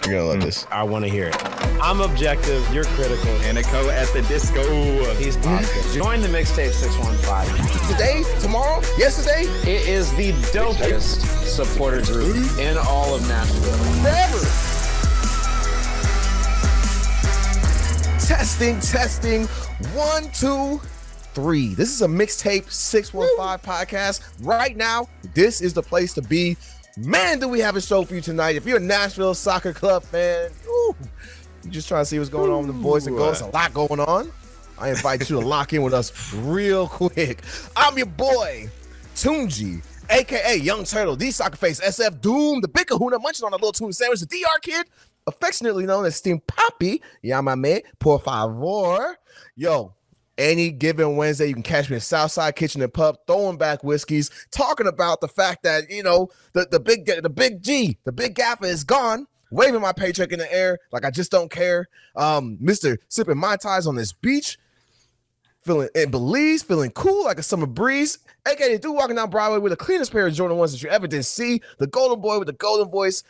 You're gonna love this. I want to hear it. I'm objective. You're critical. Anico at the disco. He's positive. Join the Mixtape 615. Today, tomorrow, yesterday, It is the dopest supporter group in all of Nashville. forever. Testing. 1, 2, 3. This is a Mixtape 615 podcast. Right now, this is the place to be. Man, do we have a show for you tonight. If you're a Nashville Soccer Club fan, you just trying to see what's going on with the boys and girls. A lot going on. I invite you to lock in with us real quick. I'm your boy, Tunji, a.k.a. Young Turtle, the Soccer Face, SF Doom, the Big Kahuna, munching on a little tuna sandwich, the DR Kid, affectionately known as Steam Poppy. Yeah, my man, por favor. Yo, any given Wednesday, you can catch me at Southside Kitchen and Pub, throwing back whiskeys, talking about the fact that, you know, the big gaffer is gone, waving my paycheck in the air like I just don't care. Mr. Sipping Mai Tais on this beach, feeling in Belize, feeling cool like a summer breeze. AKA dude walking down Broadway with the cleanest pair of Jordan 1s that you ever did see. The golden boy with the golden voice,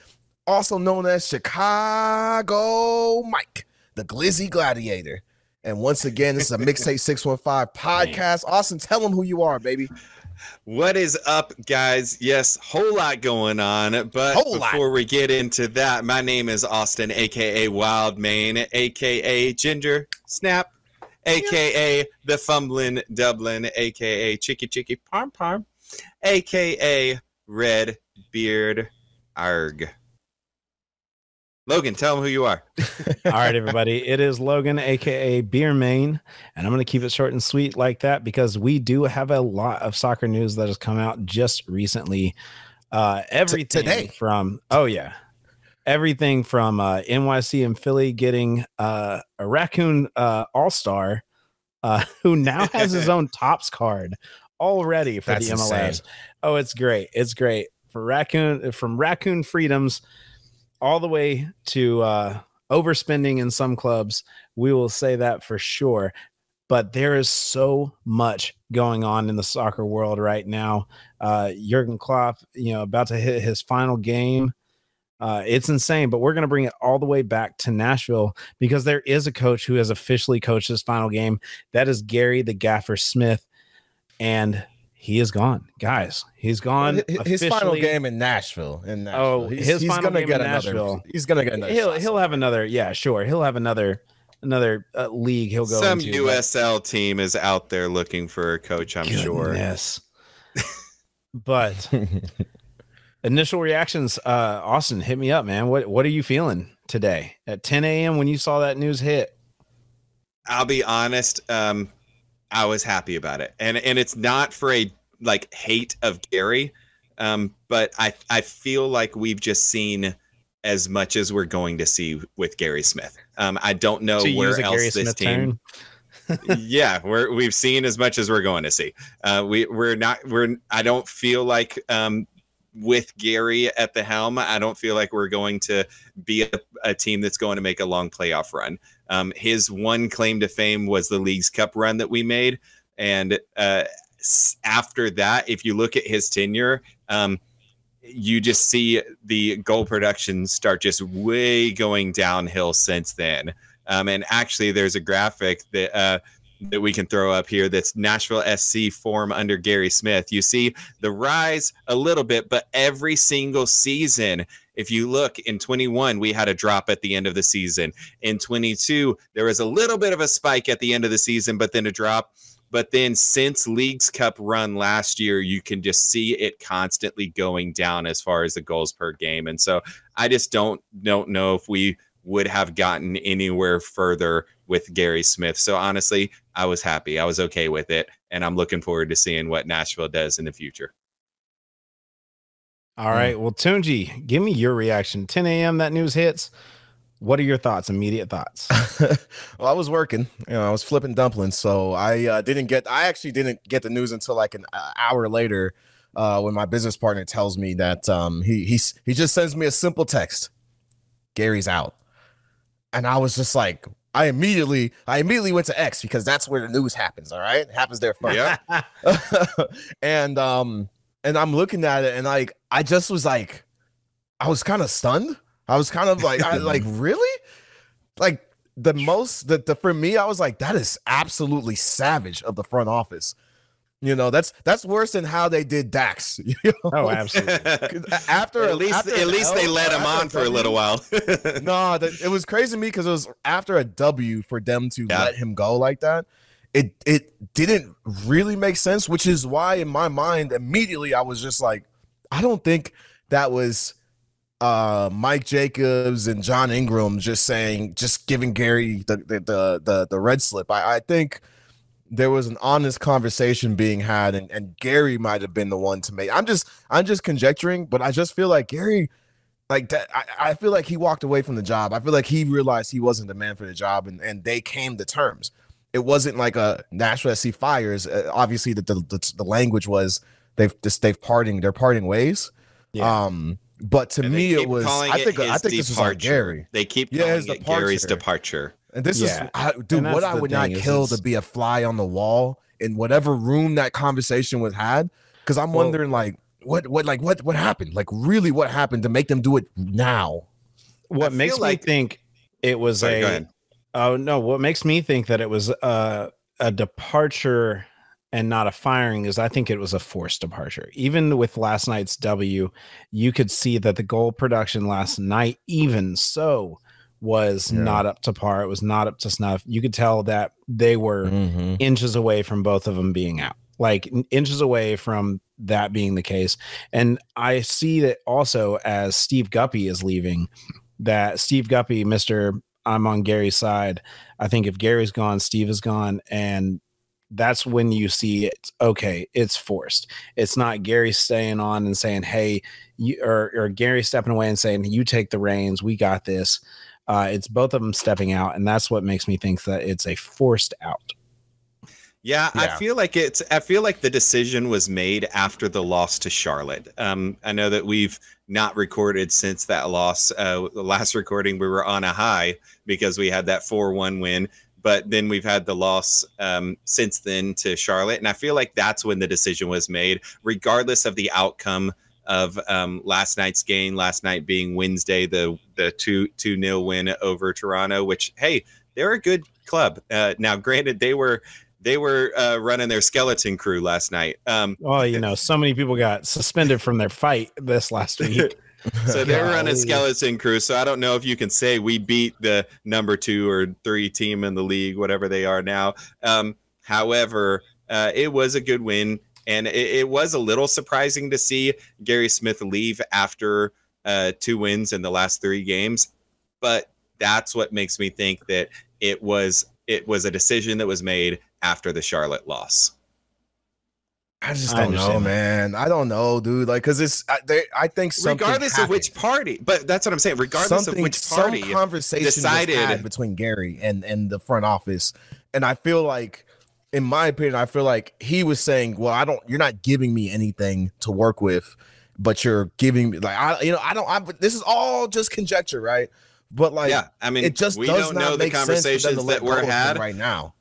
also known as Chicago Mike, the Glizzy Gladiator. And once again, this is a Mixtape 615 podcast. Austin, tell them who you are, baby. What is up, guys? Yes, whole lot going on. But before we get into that, my name is Austin, a.k.a. Wild Mane, a.k.a. Ginger Snap, a.k.a. The Fumbling Dublin, a.k.a. Chicky Parm Parm, a.k.a. Red Beard Arg. Logan, tell them who you are. All right, everybody. It is Logan, a.k.a. Beer Main, and I'm going to keep it short and sweet like that because we do have a lot of soccer news that has come out just recently. Everything today. From, everything from NYC and Philly getting a Raccoon all-star who now has his own Topps card already for the MLS. Insane. Oh, it's great. It's great. From Raccoon Freedoms all the way to overspending in some clubs. We will say that for sure. But there is so much going on in the soccer world right now. Jurgen Klopp, about to hit his final game. It's insane, but we're going to bring it all the way back to Nashville because there is a coach who has officially coached his final game. That is Gary the Gaffer Smith. And he is gone, guys. He's gone. His final game in Nashville. His final game in Nashville. He's gonna get another. He'll have another. Yeah, sure. He'll have another league. He'll go. Some into, USL team is out there looking for a coach. I'm sure. Yes. But initial reactions, Austin, hit me up, man. What are you feeling today at 10 a.m. when you saw that news hit? I'll be honest. I was happy about it. And it's not for a hate of Gary. But I feel like we've just seen as much as we're going to see with Gary Smith. I don't know where else this team. Yeah, we've seen as much as we're going to see. I don't feel like with Gary at the helm, I don't feel like we're going to be a team that's going to make a long playoff run. His one claim to fame was the League's Cup run that we made. And after that, if you look at his tenure, you just see the goal production start just way going downhill since then. And actually, there's a graphic that we can throw up here that's Nashville SC form under Gary Smith. You see the rise a little bit, but every single season, if you look in 21, we had a drop at the end of the season. In 22, there was a little bit of a spike at the end of the season, but then a drop. But then since League's Cup run last year, you can just see it constantly going down as far as the goals per game. And so I just don't know if we would have gotten anywhere further with Gary Smith. So honestly, I was happy. I was okay with it. And I'm looking forward to seeing what Nashville does in the future. All right. Well, Tunji, give me your reaction. 10 a.m. that news hits. What are your thoughts? Immediate thoughts? Well, I was working. I was flipping dumplings, so I actually didn't get the news until like an hour later, when my business partner tells me that he just sends me a simple text: Gary's out. And I was just like, I immediately went to X because that's where the news happens. All right, it happens there first. Yeah. And I'm looking at it, and I just was like, I was kind of stunned. I was kind of like, really? Like for me, I was like, that is absolutely savage of the front office. You know, that's worse than how they did Dax. You know? Oh, absolutely. At least they let him on for a little while. No, it was crazy to me because it was after a W for them to let him go like that. It didn't really make sense, which is why in my mind immediately I was just like, I don't think that was Mike Jacobs and John Ingram just giving Gary the red slip. I think there was an honest conversation being had, and Gary might have been the one to make. I'm just conjecturing, but I just feel like Gary, like that. I feel like he walked away from the job. I feel like he realized he wasn't the man for the job, and they came to terms. It wasn't like a Nashville SC fires. Obviously, the language was they're parting ways. Yeah. But to me, it was. I think this was like Gary. They keep calling it Gary's departure. And this is, dude, what I would not kill to be a fly on the wall in whatever room that conversation was had. Because I'm wondering, like, what happened? Like, really, what happened to make them do it now? What makes me think it was what makes me think that it was a departure and not a firing is I think it was a forced departure. Even with last night's W, you could see that the goal production last night, even so, was not up to par. It was not up to snuff. You could tell that they were inches away from both of them being out, like inches away from that being the case. And I see that also as Steve Guppy is leaving, that Steve Guppy, I'm on Gary's side. I think if Gary's gone, Steve is gone. And that's when you see it. Okay, it's forced. It's not Gary staying on and saying, hey, or Gary stepping away and saying, you take the reins. We got this. It's both of them stepping out, and that's what makes me think that it's a forced out. Yeah, I feel like the decision was made after the loss to Charlotte. I know that we've not recorded since that loss. The last recording we were on a high because we had that 4-1 win, but then we've had the loss since then to Charlotte, and I feel like that's when the decision was made, regardless of the outcome of last night's game, last night being Wednesday, the 2-0 win over Toronto, which, hey, they're a good club. Now, granted, they were running their skeleton crew last night. Well, you know, so many people got suspended from their fight this last week. So they're running skeleton crew. So I don't know if you can say we beat the number 2 or 3 team in the league, whatever they are now. However, it was a good win. And it was a little surprising to see Gary Smith leave after 2 wins in the last 3 games. But that's what makes me think that it was a decision that was made after the Charlotte loss. I just don't know, man. I don't know, dude. Like, because I think something regardless happened. of which party, but that's what I'm saying. Regardless of which party, some conversation decided was had between Gary and the front office, and I feel like, in my opinion, I feel like he was saying, "Well, you're not giving me anything to work with, but you're giving me this is all just conjecture, right? But like, yeah, I mean, it just we does don't not know the conversations that were had right now.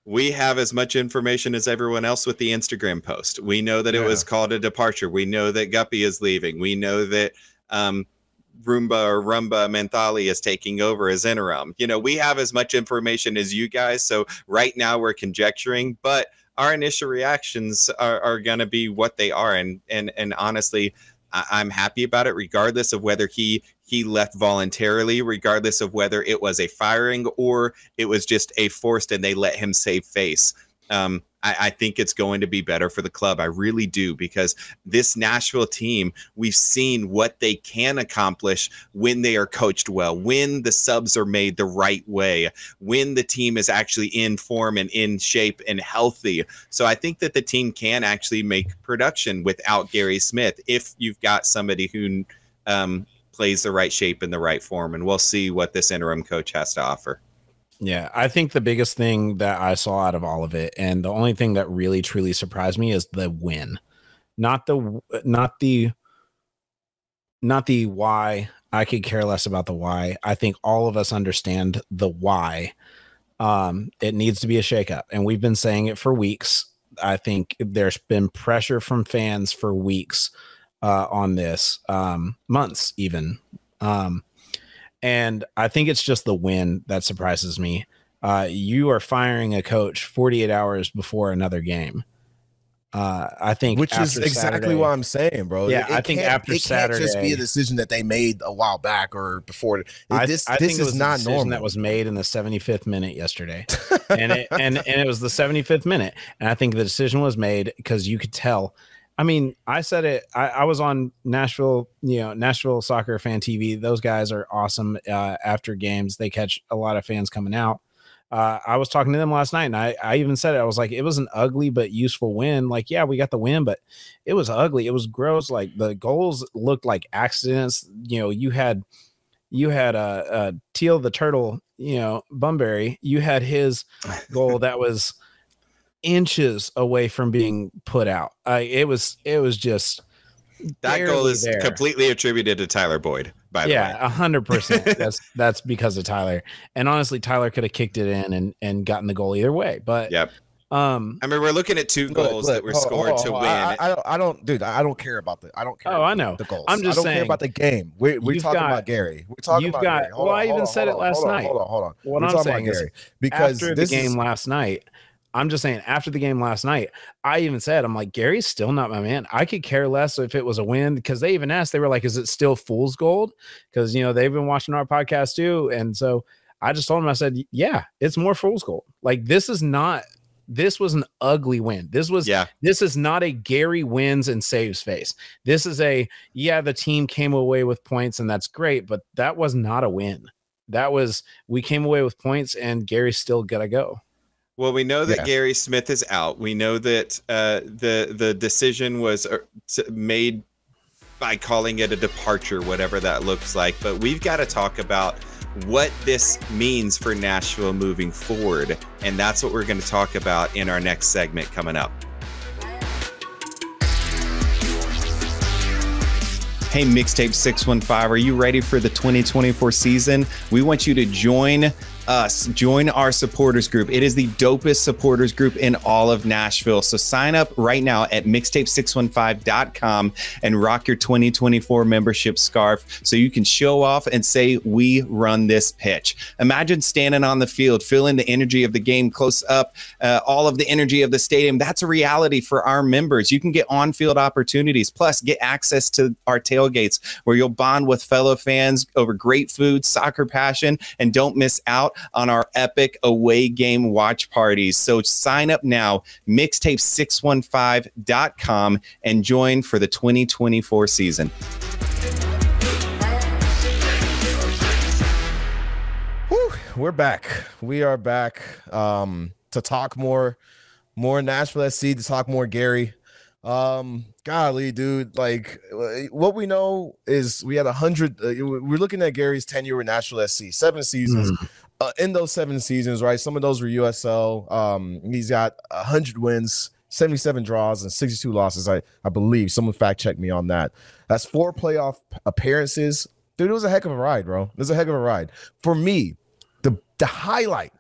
We have as much information as everyone else with the Instagram post. We know that it was called a departure. We know that Guppy is leaving. We know that Rumba Munthali is taking over as interim. You know, we have as much information as you guys. So right now we're conjecturing, but our initial reactions are going to be what they are. And honestly, I'm happy about it, regardless of whether he left voluntarily, regardless of whether it was a firing or it was just a forced and they let him save face. I think it's going to be better for the club. I really do, because this Nashville team, we've seen what they can accomplish when they are coached well, when the subs are made the right way, when the team is actually in form and in shape and healthy. So I think that the team can actually make production without Gary Smith if you've got somebody who plays the right shape and the right form. And we'll see what this interim coach has to offer. Yeah, I think the biggest thing that I saw out of all of it, and the only thing that really truly surprised me, is the win, not the why. I could care less about the why. I think all of us understand the why. It needs to be a shakeup, and we've been saying it for weeks. I think there's been pressure from fans for weeks on this, months even. And I think it's just the win that surprises me. You are firing a coach 48 hours before another game. I think, which is exactly Saturday, what I'm saying, bro. Yeah, I think after Saturday, can't just be a decision that they made a while back or before. This is not normal. That was made in the 75th minute yesterday, and it was the 75th minute, and I think the decision was made because you could tell. I mean, I said it. I was on Nashville Soccer Fan TV. Those guys are awesome. After games, they catch a lot of fans coming out. I was talking to them last night, and I even said it. I was like, it was an ugly but useful win. Like, yeah, we got the win, but it was ugly. It was gross. Like, the goals looked like accidents. You had Teal the Turtle, Bunbury. You had his goal that was inches away from being put out. It was just that goal is completely attributed to Tyler Boyd. By the way, 100%. That's because of Tyler. And honestly, Tyler could have kicked it in and gotten the goal either way. But yep. I mean, we're looking at two goals that were scored to win. I don't care about the. I don't care. I know the goals. I'm just saying care about the game. We're talking about Gary. We're talking about Gary. I even said it last night. Hold on. What I'm saying is, because after the game last night. I'm just saying, after the game last night, I even said, I'm like, Gary's still not my man. I could care less if it was a win, because they even asked, they were like, is it still fool's gold? Because, they've been watching our podcast too. And so I just told them, I said, yeah, it's more fool's gold. Like, this was an ugly win. This is not a Gary wins and saves face. This is the team came away with points and that's great, but that was not a win. We came away with points and Gary's still got to go. Well, we know that Gary Smith is out. We know that the decision was made by calling it a departure, whatever that looks like. But we've got to talk about what this means for Nashville moving forward. And that's what we're going to talk about in our next segment coming up. Hey, Mixtape 615, are you ready for the 2024 season? We want you to join our supporters group. It is the dopest supporters group in all of Nashville. So sign up right now at mixtape615.com and rock your 2024 membership scarf so you can show off and say, we run this pitch. Imagine standing on the field, feeling the energy of the game close up, all of the energy of the stadium. That's a reality for our members. You can get on-field opportunities, plus get access to our tailgates where you'll bond with fellow fans over great food, soccer passion, and don't miss out on our epic away game watch parties. So sign up now, mixtape615.com, and join for the 2024 season. Whew, we're back. We are back to talk more Nashville SC, to talk more Gary. Golly, dude, like, what we know is we had 100. We're looking at Gary's tenure with Nashville SC, 7 seasons. In those 7 seasons, right? Some of those were USL. He's got 100 wins, 77 draws, and 62 losses. I believe. Someone fact checked me on that. That's 4 playoff appearances. Dude, it was a heck of a ride, bro. It was a heck of a ride. For me, the highlight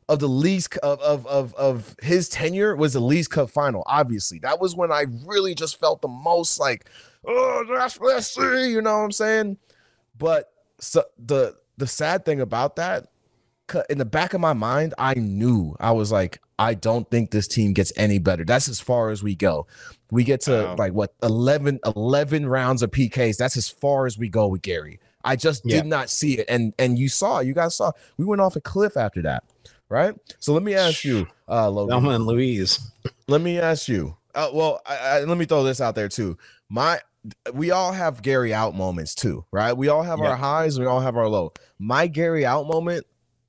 of the Leagues of his tenure was the Leagues Cup final. Obviously, that was when I really just felt the most like, oh, Nashville SC, you know what I'm saying? But so the sad thing about that, in the back of my mind, I was like, I don't think this team gets any better. That's as far as we go. We get to 11 rounds of PKs. That's as far as we go with Gary. I just did not see it. And you guys saw, we went off a cliff after that. Right. So let me ask you, Logan. Thelma and Louise. Let me ask you. Let me throw this out there too. We all have Gary out moments too, right? We all have our highs. We all have our low. My Gary out moment,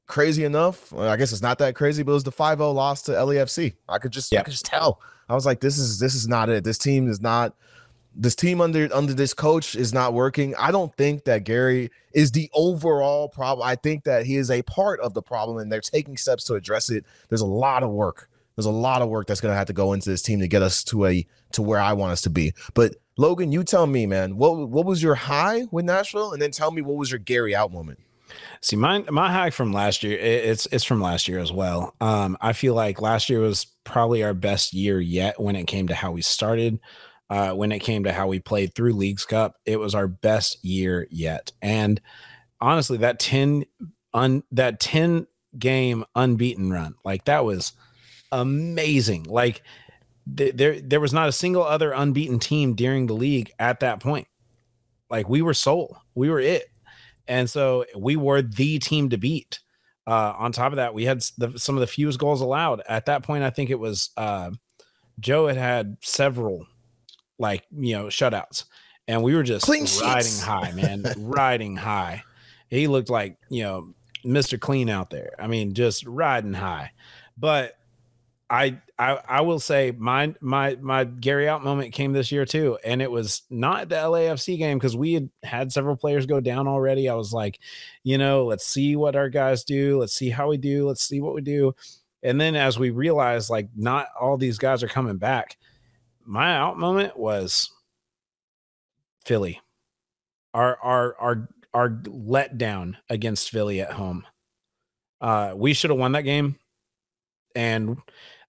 crazy enough. Well, I guess it's not that crazy, but it was the 5-0 loss to LAFC. I could just tell. I was like, this is not it. This team is not. This team under this coach is not working. I don't think that Gary is the overall problem. I think that he is a part of the problem, and they're taking steps to address it. There's a lot of work. There's a lot of work that's going to have to go into this team to get us to where I want us to be. But Logan, you tell me, man, what was your high with Nashville, and then tell me what was your Gary out moment. See, my high from last year, it's from last year as well. I feel like last year was probably our best year yet when it came to how we started. When it came to how we played through Leagues Cup, it was our best year yet. And honestly, that 10 game unbeaten run, like that was amazing. Like there was not a single other unbeaten team during the league at that point. Like we were it. And so we were the team to beat. On top of that, we had some of the fewest goals allowed at that point. I think it was Joe had several shutouts, and we were just riding high, man, riding high. He looked like, Mr. Clean out there. I mean, just riding high. But I will say my Gary out moment came this year too, and it was not the LAFC game because we had several players go down already. I was like, let's see what our guys do, let's see how we do, let's see what we do. And then as we realized, like, not all these guys are coming back, my out moment was Philly. Our letdown against Philly at home. We should have won that game. And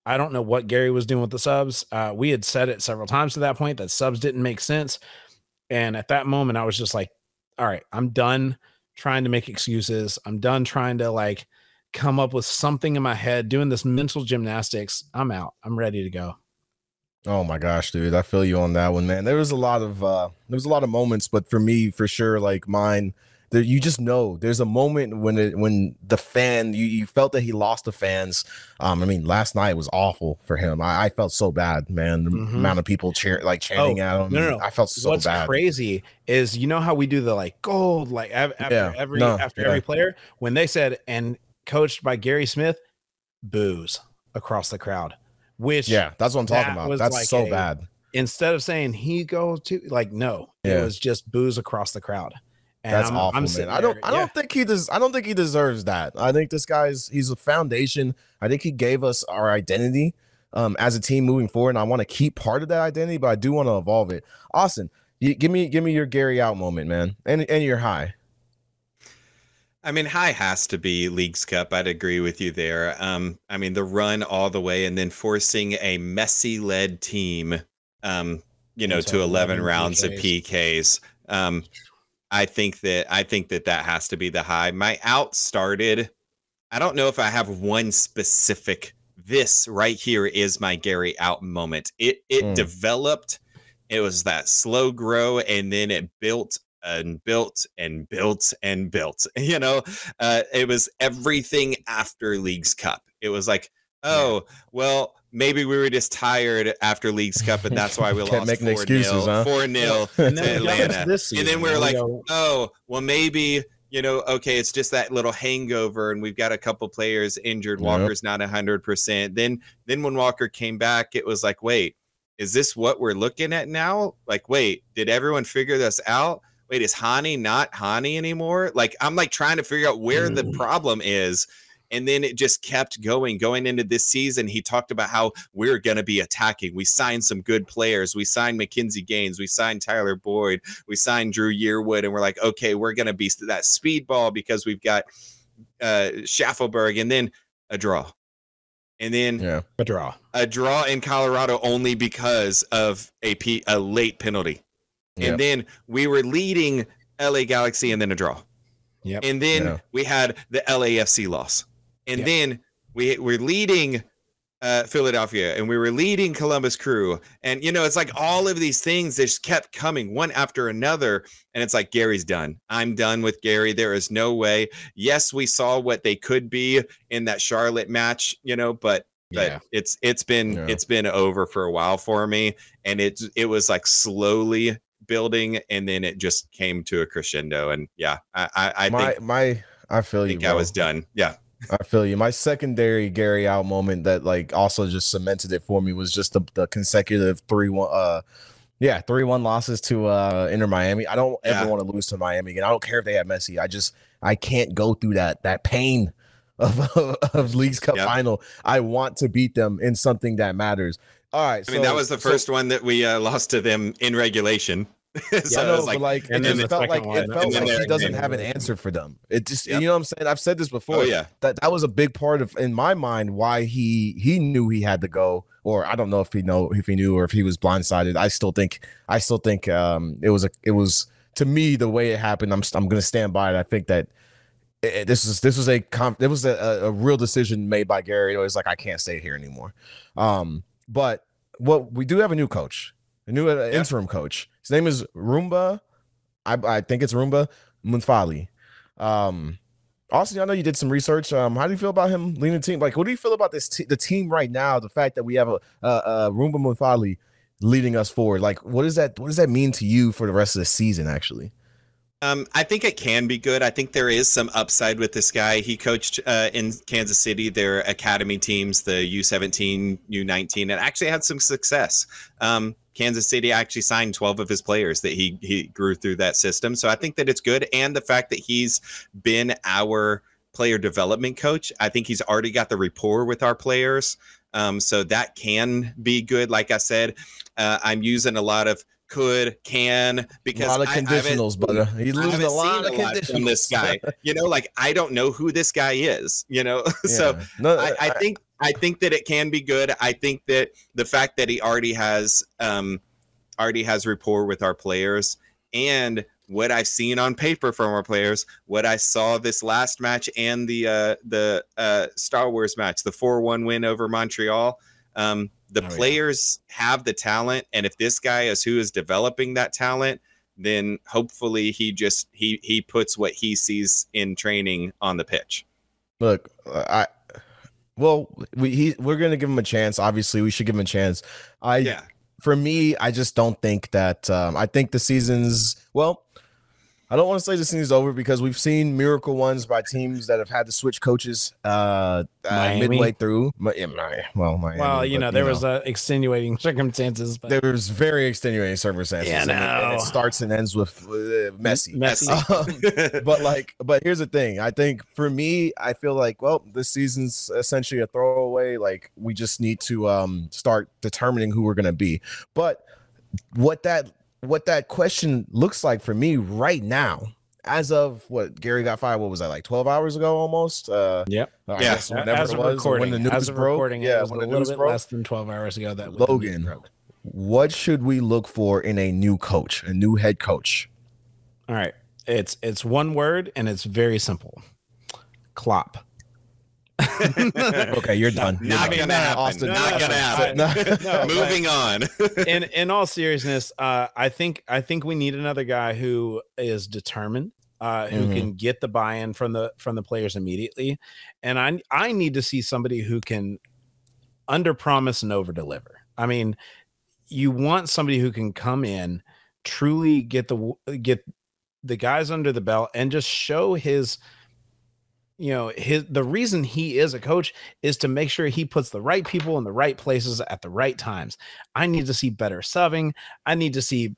I don't know what Gary was doing with the subs. We had said it several times to that point that subs didn't make sense. And at that moment, I was just like, all right, I'm done trying to make excuses. I'm done trying to come up with something in my head, doing this mental gymnastics. I'm out. I'm ready to go. Oh my gosh, dude. I feel you on that one, man. There was a lot of moments, but for me, for sure, like mine, you just know there's a moment when the fan, you felt that he lost the fans. I mean, last night was awful for him. I felt so bad, man. The amount of people chanting at him. No. I felt so bad. What's crazy is, how we do the gold, after every player, when they said, and coached by Gary Smith, boos across the crowd, which that's what I'm talking about. That's so bad. Instead of saying he goes to no, it was just boos across the crowd. And that's awful, man. I don't think he deserves that. I think this he's a foundation. I think he gave us our identity as a team moving forward, and I want to keep part of that identity, but I do want to evolve it. Austin, give me your Gary out moment, man, and your high. I mean, high has to be Leagues Cup. I'd agree with you there. I mean, the run all the way and then forcing a Messi-led team, to 11 rounds of PKs. I think that has to be the high. My out started, I don't know if I have one specific, this right here is my Gary out moment. It developed, it was that slow grow, and then it built and built and built and built. It was everything after Leagues Cup. It was like, well, maybe we were just tired after Leagues Cup, and that's why we lost 4-0 to Atlanta. And then we were like, oh, well, maybe, okay, it's just that little hangover, and we've got a couple players injured. Walker's not 100%. Then when Walker came back, it was like, wait, is this what we're looking at now? Like, wait, did everyone figure this out? Wait, is Hani not Hani anymore? Like, I'm trying to figure out where the problem is. And then it just kept going into this season. He talked about how we're going to be attacking. We signed some good players. We signed Mackenzie Gaines. We signed Tyler Boyd. We signed Drew Yearwood. And we're like, okay, we're going to be that speedball because we've got Schaffelberg, and then a draw. And then a draw in Colorado only because of a late penalty. And then we were leading LA Galaxy, and then a draw. Yep. And then we had the LAFC loss. And then we're leading Philadelphia, and we were leading Columbus Crew. And, it's like all of these things just kept coming one after another. And it's like, Gary's done. I'm done with Gary. There is no way. Yes, we saw what they could be in that Charlotte match, but it's been over for a while for me. And it was like slowly building, and then it just came to a crescendo. And I think I was done. I feel you. My secondary Gary out moment that also just cemented it for me was just the consecutive 3-1 losses to Inter Miami. I don't ever want to lose to Miami again. I don't care if they have Messi. I can't go through that pain of Leagues Cup final. I want to beat them in something that matters. All right. I mean, that was the first one that we lost to them in regulation. So it felt like he doesn't have an answer for them. It just, you know what I'm saying? I've said this before. That was a big part of, in my mind, why he knew he had to go. Or I don't know if he knew or if he was blindsided. I still think it was to me, the way it happened, I'm going to stand by it. I think that this was a real decision made by Gary. It was like, I can't stay here anymore. But what we do have a new coach, a new interim coach. His name is Rumba. I think it's Rumba Munthali. Austin, I know you did some research. How do you feel about him leading the team? Like, what do you feel about the team right now? The fact that we have a Rumba Munthali leading us forward. Like, what does that mean to you for the rest of the season, actually? I think it can be good. I think there is some upside with this guy. He coached in Kansas City, their academy teams, the U17, U19, and actually had some success. Kansas City actually signed 12 of his players that he grew through that system. So I think that it's good. And the fact that he's been our player development coach, I think he's already got the rapport with our players. So that can be good. Like I said, I'm using a lot of can because a lot of conditionals, but he's losing a lot of conditionals from this guy. Like I don't know who this guy is. Yeah. So no, I think that it can be good. I think that the fact that he already has rapport with our players, and what I've seen on paper from our players, what I saw this last match and the Star Wars match, the 4-1 win over Montreal. The players have the talent, and if this guy is who is developing that talent, then hopefully he puts what he sees in training on the pitch. Look, we're gonna give him a chance. Obviously, we should give him a chance. For me, I just don't think that. I think the season's I don't want to say the season's over because we've seen miracle ones by teams that have had to switch coaches midway through. Miami. There was extenuating circumstances. There was very extenuating circumstances. Yeah, and it starts and ends with messy. But here's the thing. I think for me, I feel like, this season's essentially a throwaway. Like, we just need to start determining who we're going to be. But what that question looks like for me right now, as of what Gary got fired, what was that, like 12 hours ago almost? Yep. Whenever as it was, recording, when the news broke. When the news broke, less than 12 hours ago. Logan, what should we look for in a new coach, a new head coach? All right. It's one word and it's very simple. Klopp. Okay, you're done. Not gonna happen. Austin, not gonna happen. Moving on. In all seriousness, I think we need another guy who is determined, who can get the buy-in from the players immediately, and I need to see somebody who can under-promise and over-deliver. I mean, you want somebody who can come in, truly get the guys under the belt, and just show his. The reason he is a coach is to make sure he puts the right people in the right places at the right times. I need to see better subbing. I need to see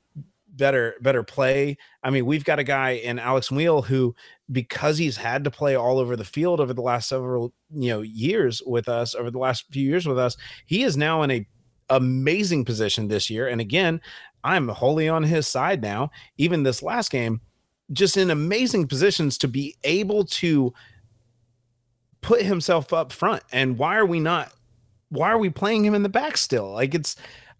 better play. I mean, we've got a guy in Alex Wheel who, because he's had to play all over the field over the last several years with us, over the last few years with us, he is now in a amazing position this year. And again, I'm wholly on his side now. Even this last game, just in amazing positions to be able to put himself up front. And why are we playing him in the back still? Like,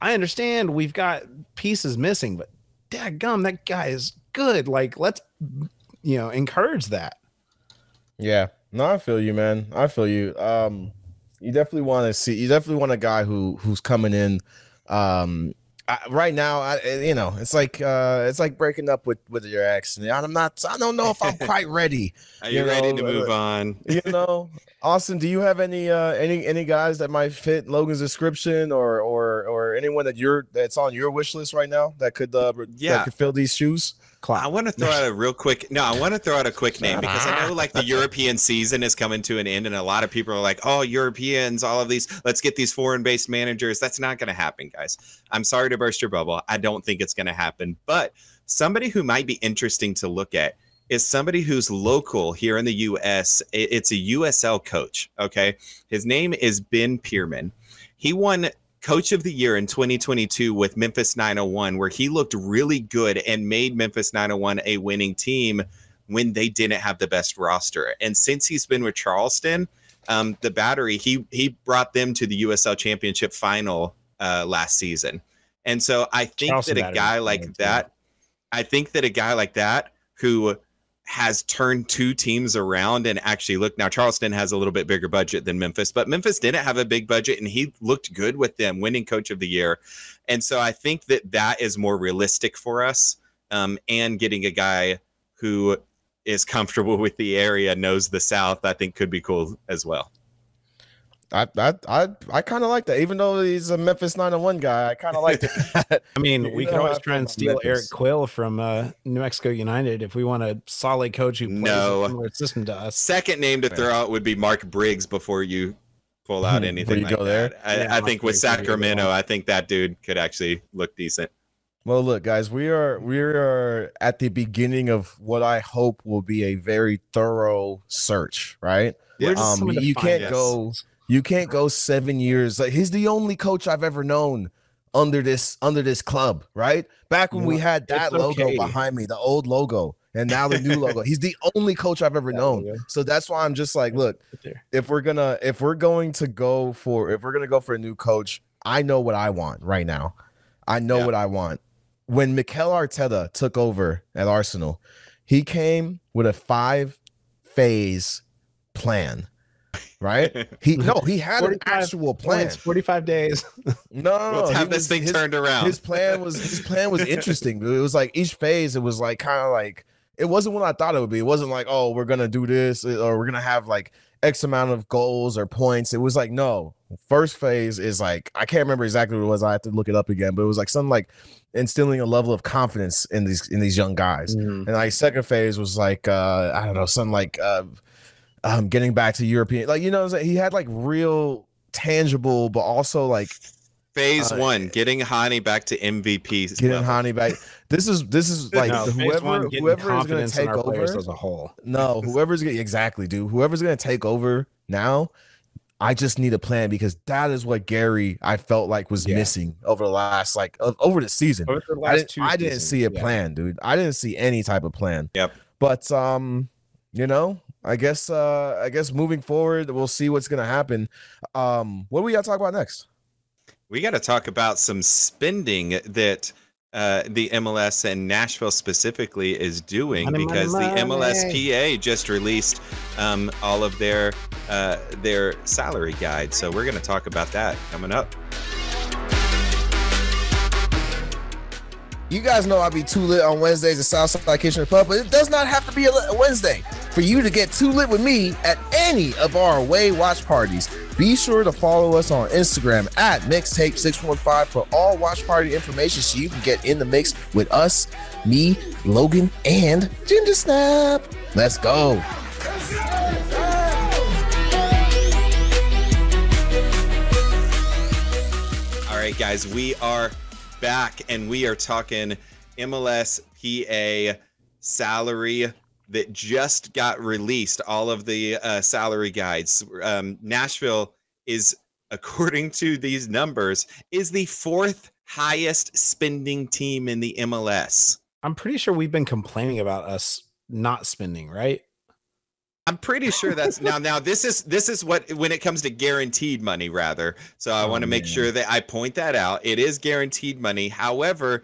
I understand we've got pieces missing, but dadgum, that guy is good. Like, let's, encourage that. Yeah, no, I feel you, man. I feel you. You definitely want a guy who's coming in, right now, it's like breaking up with your ex, and I don't know if I'm quite ready. Are you ready to move on? Austin, do you have any guys that might fit Logan's description, or anyone that's on your wish list right now that could fill these shoes? I want to throw out a quick name, because I know the European season is coming to an end, and a lot of people are like, oh, Europeans, all of these, let's get these foreign-based managers. That's not going to happen, guys. I'm sorry to burst your bubble. I don't think it's going to happen. But somebody who might be interesting to look at is somebody who's local here in the U.S. It's a USL coach, okay? His name is Ben Pierman. He won Coach of the Year in 2022 with Memphis 901, where he looked really good and made Memphis 901 a winning team when they didn't have the best roster. And since he's been with Charleston, the Battery, he brought them to the USL Championship final last season. And so I think Charleston that a guy like that, I think that a guy like that who has turned two teams around and actually look now, Charleston has a little bit bigger budget than Memphis, but Memphis didn't have a big budget and he looked good with them, winning coach of the year. And so I think that that is more realistic for us. And getting a guy who is comfortable with the area, knows the South, I think could be cool as well. I kind of like that, even though he's a Memphis 901 guy. I kind of like that. I mean, we could always try and steal Memphis. Eric Quill from New Mexico United if we want a solid coach who plays a similar system to us. Second name to throw out would be Mark Briggs before you pull out anything like that. I think with Sacramento, I think that dude could actually look decent. Well, look, guys, we are at the beginning of what I hope will be a very thorough search, right? Yes. You can't go 7 years. Like, he's the only coach I've ever known under this club, right? Back when we had that logo behind me, the old logo, and now the new logo. He's the only coach I've ever known. So that's why I'm just like, look, if we're going to go for a new coach, I know what I want right now. I know what I want. When Mikel Arteta took over at Arsenal, he came with a 5-phase plan. Right? He had an actual plan. 45 days. No, let's have this thing turned around. His plan was interesting. It was like each phase, it was like kind of like, it wasn't what I thought it would be. It wasn't like, oh, we're gonna do this or we're gonna have like X amount of goals or points. It was like, no, first phase is like, I can't remember exactly what it was. I have to look it up again, but it was like something like instilling a level of confidence in these young guys. And like second phase was like I don't know, something like getting back to European, like, you know, he had like real tangible, but also like phase one, getting Hani back to MVP. Getting Hani back. This is like whoever is going to take over as a whole. No, whoever's going exactly, dude. Whoever's going to take over now, I just need a plan, because that is what Gary, I felt like, was missing over the last over the season. I didn't see a plan, dude. I didn't see any type of plan. Yep. But you know, I guess moving forward, we'll see what's gonna happen. What do we gotta talk about next? We got to talk about some spending that the MLS and Nashville specifically is doing, because the MLSPA just released all of their salary guide. So we're going to talk about that coming up. You guys know I'll be too lit on Wednesdays at Southside Kitchen Pub, but it does not have to be a Wednesday for you to get too lit with me at any of our away watch parties. Be sure to follow us on Instagram at Mixtape615 for all watch party information, so you can get in the mix with us, me, Logan, and Ginger Snap. Let's go. All right, guys, we are back and we are talking MLSPA salary that just got released, all of the salary guides. Nashville is, according to these numbers, is the 4th highest spending team in the MLS. I'm pretty sure we've been complaining about us not spending, right? I'm pretty sure that's now this is what, when it comes to guaranteed money, rather. So I want to make sure that I point that out. It is guaranteed money. However,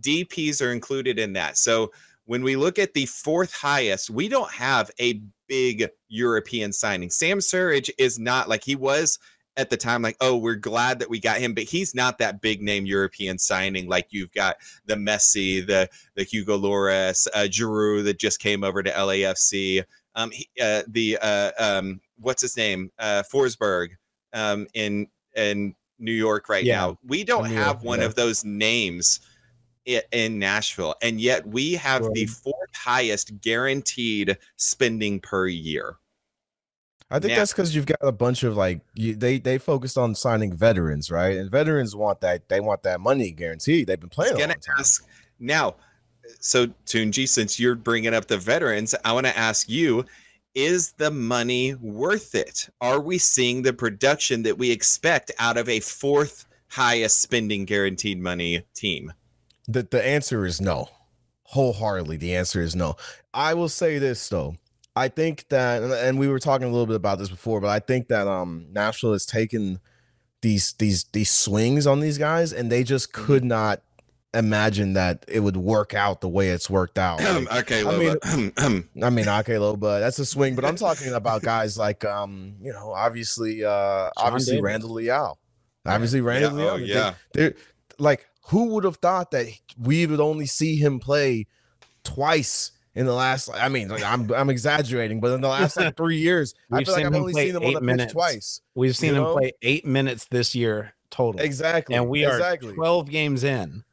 DPs are included in that. So when we look at the 4th highest, we don't have a big European signing. Sam Surridge is not, like, he was at the time, like, oh, we're glad that we got him, but he's not that big name European signing. Like, you've got the Messi, the Hugo Lloris, Giroud that just came over to LAFC. What's his name? Forsberg in New York right now. We don't have one of those names in Nashville, and yet we have the 4th highest guaranteed spending per year. I think that's because you've got a bunch of they focused on signing veterans, right? And veterans want that money guaranteed. They've been playing a long time. Now, so Tunji, since you're bringing up the veterans, I want to ask you: is the money worth it? Are we seeing the production that we expect out of a 4th highest spending guaranteed money team? The answer is no. Wholeheartedly, the answer is no. I will say this though. I think that, and we were talking a little bit about this before, but I think that Nashville has taken these swings on these guys, and they just could not imagine that it would work out the way it's worked out. Like, okay, I mean, okay, Loba, that's a swing, but I'm talking about guys like, obviously Davis. Randall Leal. Obviously, Randall Leal. Oh, yeah. They're like, who would have thought that we would only see him play twice in the last? I mean, like, I'm exaggerating, but in the last like 3 years, I feel like I've only seen him on the pitch twice. We've seen him play 8 minutes this year total. Exactly, and we are 12 games in.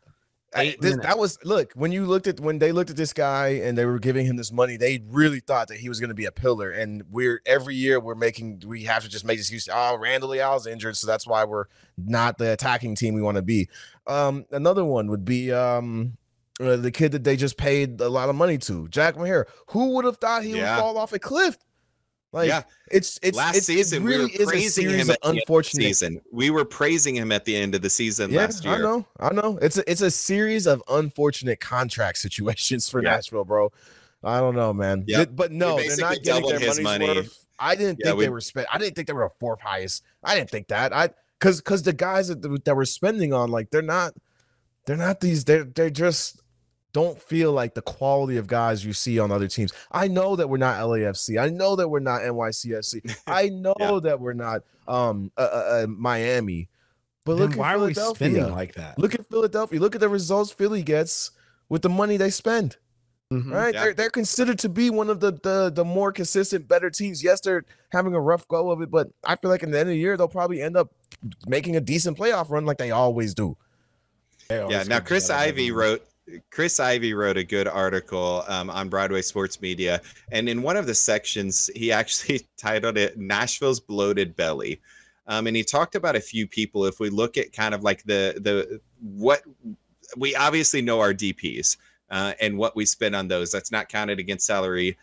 That was when they looked at this guy and they were giving him this money, they really thought that he was going to be a pillar. And every year we have to just make this excuse. Oh, Randall Leal's injured, so that's why we're not the attacking team we want to be. Another one would be the kid that they just paid a lot of money to, Jack Maher. Who would have thought he would fall off a cliff? Like, it's last season, really we were praising him at unfortunate season. We were praising him at the end of the season last year. I know. It's a series of unfortunate contract situations for Nashville, bro. I don't know, man. But no, they're not getting their money worth. I didn't think they were I didn't think they were a fourth highest. I didn't think that. Because the guys that we're spending on, like, they're not these. They're just don't feel like the quality of guys you see on other teams. I know that we're not LAFC. I know that we're not NYCFC. I know that we're not Miami. But look, why at are we spending like that? Look at Philadelphia. Look at the results Philly gets with the money they spend. Right? Yeah. They're considered to be one of the more consistent, better teams. Yes, they're having a rough go of it, but I feel like in the end of the year they'll probably end up making a decent playoff run like they always do. Now Chris Ivey wrote a good article on Broadway Sports Media, and in one of the sections he actually titled it Nashville's Bloated Belly, and he talked about a few people. If we look at kind of like the what we obviously know our DPs and what we spend on those, that's not counted against salary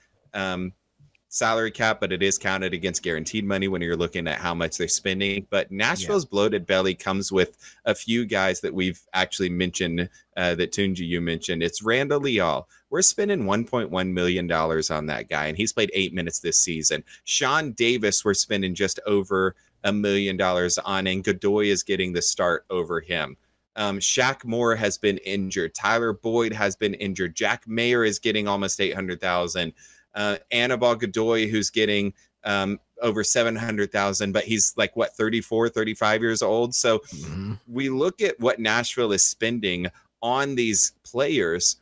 cap, but it is counted against guaranteed money when you're looking at how much they're spending. But Nashville's bloated belly comes with a few guys that we've actually mentioned, that Tunji, you mentioned. It's Randall Leal. We're spending $1.1 million on that guy, and he's played 8 minutes this season. Sean Davis, we're spending just over $1 million on, and Godoy is getting the start over him. Shaq Moore has been injured. Tyler Boyd has been injured. Jack Mayer is getting almost $800,000. Anibal Godoy, who's getting over $700,000, but he's like 34, 35 years old. So we look at what Nashville is spending on these players,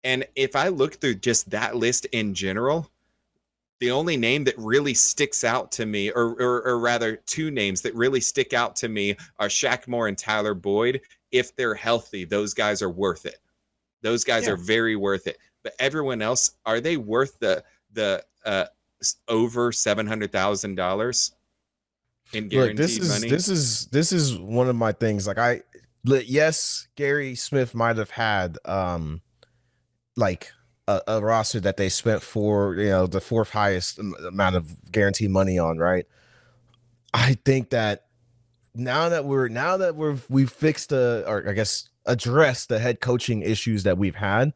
and if I look through just that list in general, the only name that really sticks out to me, or rather two names that really stick out to me, are Shaq Moore and Tyler Boyd. If they're healthy, those guys are worth it. Those guys are very worth it. But everyone else, are they worth the over $700,000 in guaranteed money? This is one of my things. Like, yes, Gary Smith might have had like a roster that they spent for, the fourth highest amount of guaranteed money on, right? I think that now that we've fixed or I guess addressed the head coaching issues that we've had,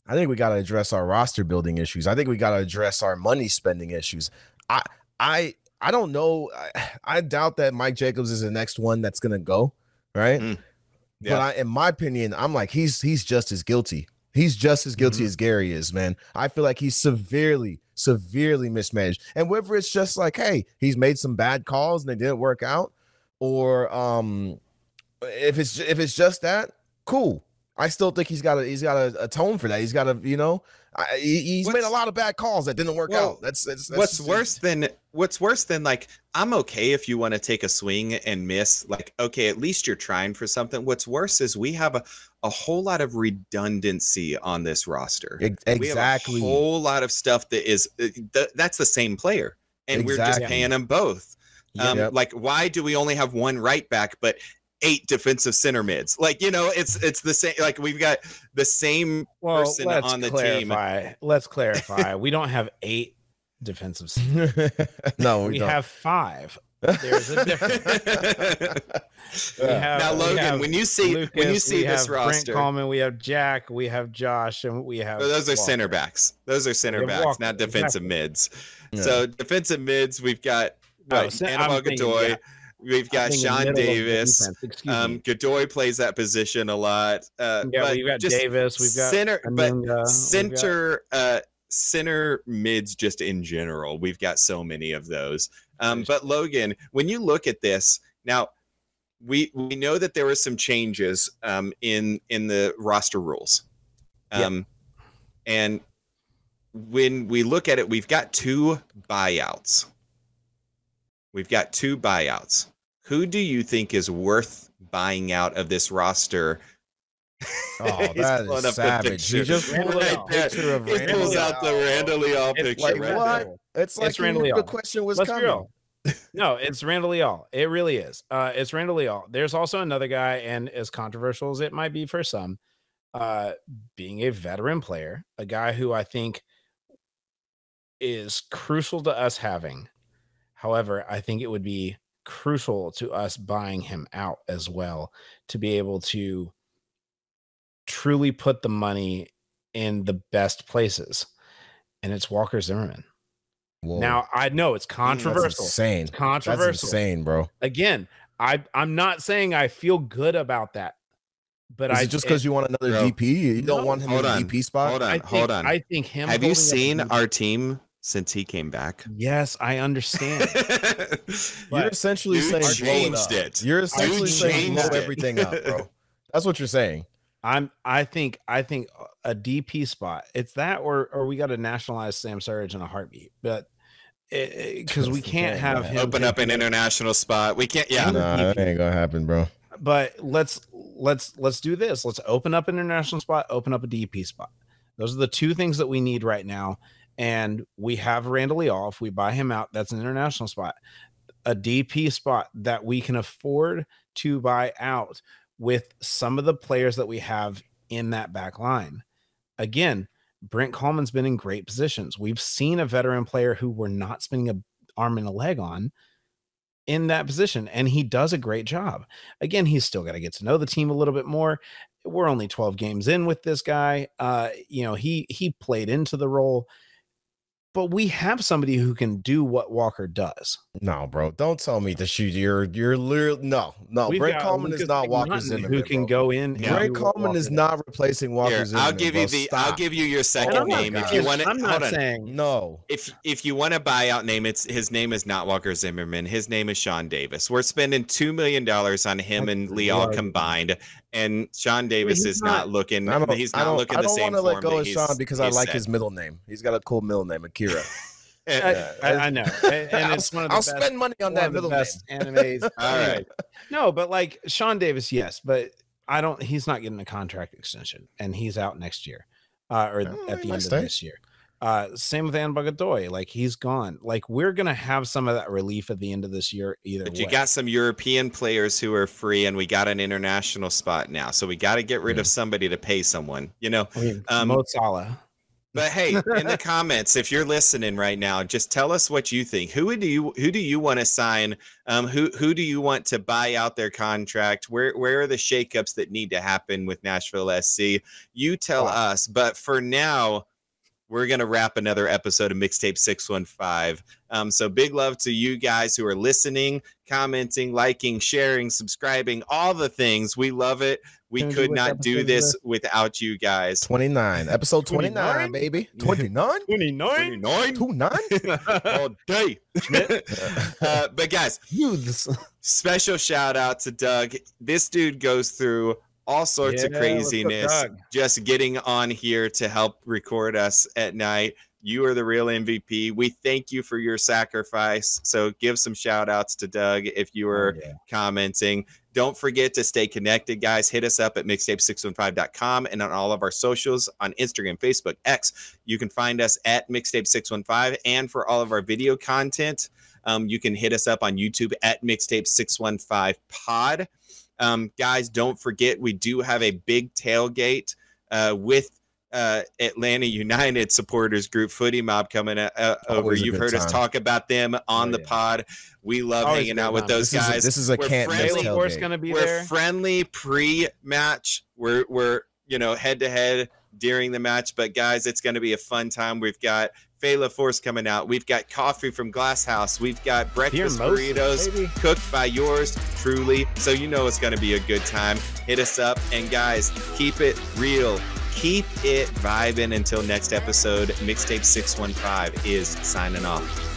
I think we got to address our roster building issues. I think we got to address our money spending issues. I don't know. I doubt that Mike Jacobs is the next one that's gonna go, right? But in my opinion, I'm like, he's just as guilty. He's just as guilty as Gary is, man. I feel like he's severely mismanaged. And whether it's just like, hey, he's made some bad calls and they didn't work out, or if it's just that, cool. I still think he's got to atone for that. He's got to, he's made a lot of bad calls that didn't work out. That's what's worse than like, I'm okay if you want to take a swing and miss, like, okay, at least you're trying for something. What's worse is we have a whole lot of redundancy on this roster. Exactly. We have a whole lot of stuff that is that's the same player, and we're just paying them both. Like, why do we only have one right back but 8 defensive center mids? Like, it's the same. Like, we've got the same person on the team. Let's clarify. We don't have 8 defensive No, we have 5. There's a difference. Now, Logan, when you see this roster, Brent Coleman, we have Jack, we have Josh, and we have those are center backs. Those are center backs, not defensive mids. So defensive mids, we've got Anibal Godoy. We've got Sean Davis. Godoy plays that position a lot. We've got Davis. We've got center, but center mids just in general. We've got so many of those. But Logan, when you look at this now, we know that there were some changes in the roster rules. And when we look at it, we've got two buyouts. Who do you think is worth buying out of this roster? Oh, that is savage. He just pulled a picture of Randall. He pulls out the Randall Leal picture. Like, what? It's like the question was coming. No, it's Randall Leal. It really is. It's Randall Leal. There's also another guy, and as controversial as it might be for some, being a veteran player, a guy who I think is crucial to us having. However, I think it would be crucial to us buying him out as well to be able to truly put the money in the best places. And it's Walker Zimmerman. Whoa. Now, I know it's controversial. That's insane. It's controversial. That's insane, bro. Again, I'm not saying I feel good about that. But is it just because you want another DP? You don't want him in the DP spot? Hold on. I think him. Have you seen our team since he came back? Yes, I understand. You're essentially saying changed it. You're essentially saying blow everything up, bro. That's what you're saying. I think a DP spot. It's that, or we got to nationalize Sam Surridge in a heartbeat. But because we can't have him open up an international spot. We can't. Yeah, no, that ain't gonna happen, bro. But let's do this. Let's open up an international spot. Open up a DP spot. Those are the two things that we need right now. And we have Randall Leal. If we buy him out, that's an international spot. A DP spot that we can afford to buy out with some of the players that we have in that back line. Again, Brent Coleman's been in great positions. We've seen a veteran player who we're not spending an arm and a leg on in that position, and he does a great job. Again, he's still got to get to know the team a little bit more. We're only 12 games in with this guy. He played into the role. But we have somebody who can do what Walker does. No, bro. Don't tell me to shoot. You're literally no. Brent Coleman is not Walker Zimmerman. Who can go in? Brent Coleman is not replacing Walker Zimmerman. I'll give you your second name if you want it. I'm not saying no. If you want a buyout name, his name is not Walker Zimmerman. His name is Sean Davis. We're spending $2 million on him and Leal combined. And Sean Davis is not looking. He's not looking the same. I don't want to let go of Sean because I like his middle name. He's got a cool middle name, Akira. I know, and it's one of the I'll spend money on that middle name. Animes. All right, no, but like Sean Davis, yes, but I don't. He's not getting a contract extension, and he's out next year, or at the end of this year. Same with Anbog Godoy. Like he's gone. Like we're gonna have some of that relief at the end of this year either way. You got some European players who are free, and we got an international spot now. So we got to get rid of somebody to pay someone. Mo Salah. But hey, in the comments, if you're listening right now, just tell us what you think. Who do you want to sign? Who do you want to buy out their contract? Where are the shakeups that need to happen with Nashville SC? You tell us. But for now, we're going to wrap another episode of Mixtape 615. So big love to you guys who are listening, commenting, liking, sharing, subscribing, all the things. We love it. We could not do this without you guys. 29. Episode 29, baby. 29? 29? All day. But guys, special shout out to Doug. This dude goes through all sorts of craziness just getting on here to help record us at night. You are the real MVP. We thank you for your sacrifice. So give some shout outs to Doug if you are commenting. Don't forget to stay connected, guys. Hit us up at mixtape615.com and on all of our socials on Instagram, Facebook, X. You can find us at Mixtape615. And for all of our video content, you can hit us up on YouTube at Mixtape615pod. Guys, don't forget, we do have a big tailgate with Atlanta United supporters group Footy Mob coming over. You've heard us talk about them on the pod. We love hanging out with those guys. This is a can't miss tailgate. We're friendly pre-match. We're head to head during the match, but guys, it's going to be a fun time. We've got Fela Force coming out. We've got coffee from Glass House. We've got breakfast burritos cooked by yours truly. So you know it's going to be a good time. Hit us up. And guys, keep it real. Keep it vibing until next episode. Mixtape 615 is signing off.